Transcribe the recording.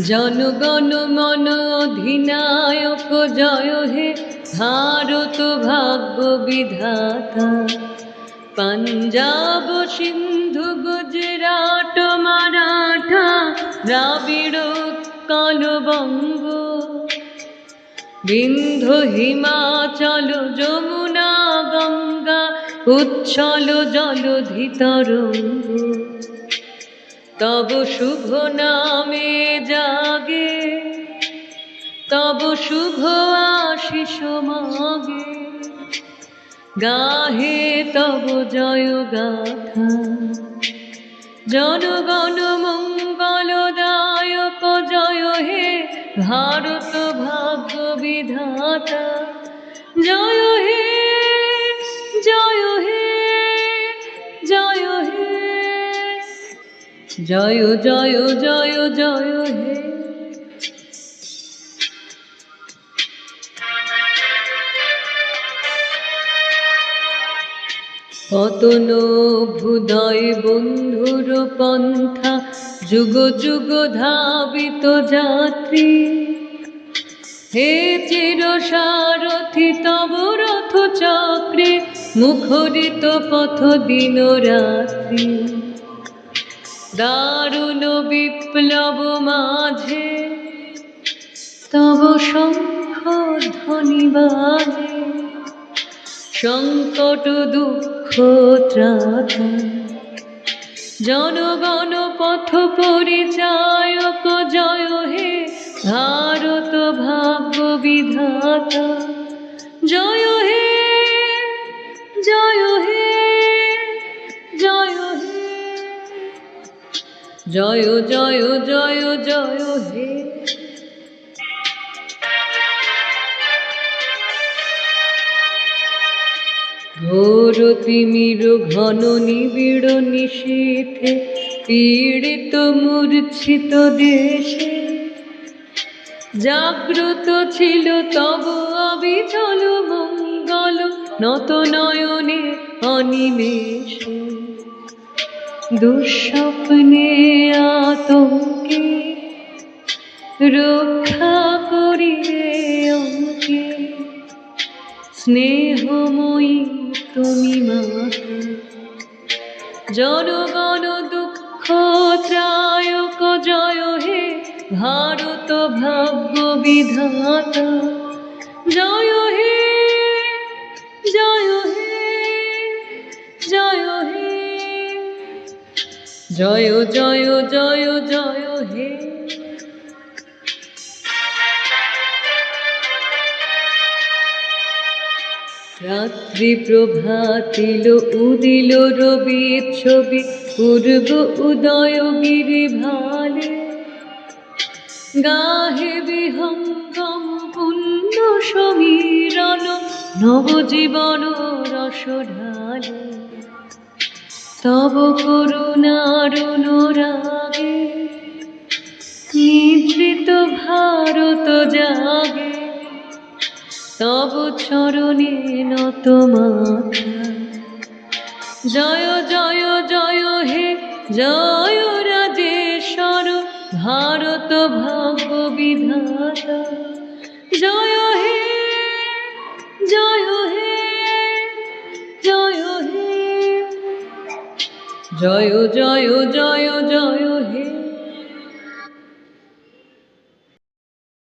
জনগণ মন অধিনায়ক জয় হে ভারত ভাগ্য বিধাতা। পাঞ্জাব সিন্ধু গুজরাট মারাঠা দ্রাবিড় উৎকল বঙ্গ, বিন্ধ্য হিমাচল যমুনা গঙ্গা উচ্ছল জলধি তরঙ্গ। তব শুভ নামে জাগে, তব শুভ আশিস মাগে, গাহে তব জয় গাথা। জনগণ মঙ্গলদায়ক জয় হে ভারত ভাগ্য বিধাতা। জয় হে জয় হে জয় হে জয় জয় জয় জয় হে। পতন ভুদয় বন্ধুর পন্থা, যুগ যুগ ধাবিত যাত্রী। হে চির সারথি তব রথ চক্রে, মুখরিত পথ দিন রাত্রি। দারুণ বিপ্লব মাঝে তব শঙ্খ ধ্বনি বাজে, সংকট দুঃখ ত্রাতা। জনগণ পথ পরিচায়ক জয় হে ভারত ভাগ্য বিধাতা। জয় হে জয় হে জয় হে জয় জয় জয় জয় হে। ঘোর তিমির ঘন নিবিড় নিশীথে, পীড়িত মূর্ছিত দেশে। জাগ্রত ছিল তব অবিচল মঙ্গল, নত নয়নে অনিমেষে। দুঃস্বপ্নে আতঙ্কে রক্ষা করিবে অঙ্কে, স্নেহময়ী তুমি মাতা। জনগণ দুঃখ ত্রায়ক জয় হে ভারত ভাগ্য বিধাতা। জয় হে জয় হে জয় হে জয় জয় জয় জয় হে। রাত্রি প্রভাতিল উদিল রবির ছবি, পূর্ব উদয় গিরি ভালে। গাহে বিহঙ্গম পুণ্য সমীরণ, নবজীবন রস ঢালে। তব করুণার অনুরাগে নিদ্রিত ভারত জাগে, তব চরণে নত মাথা। জয় জয় জয় হে জয় রাজেশ্বর ভারত ভাগ্য বিধাতা। জয় হে জয় হে জয় হে জয় জয় জয়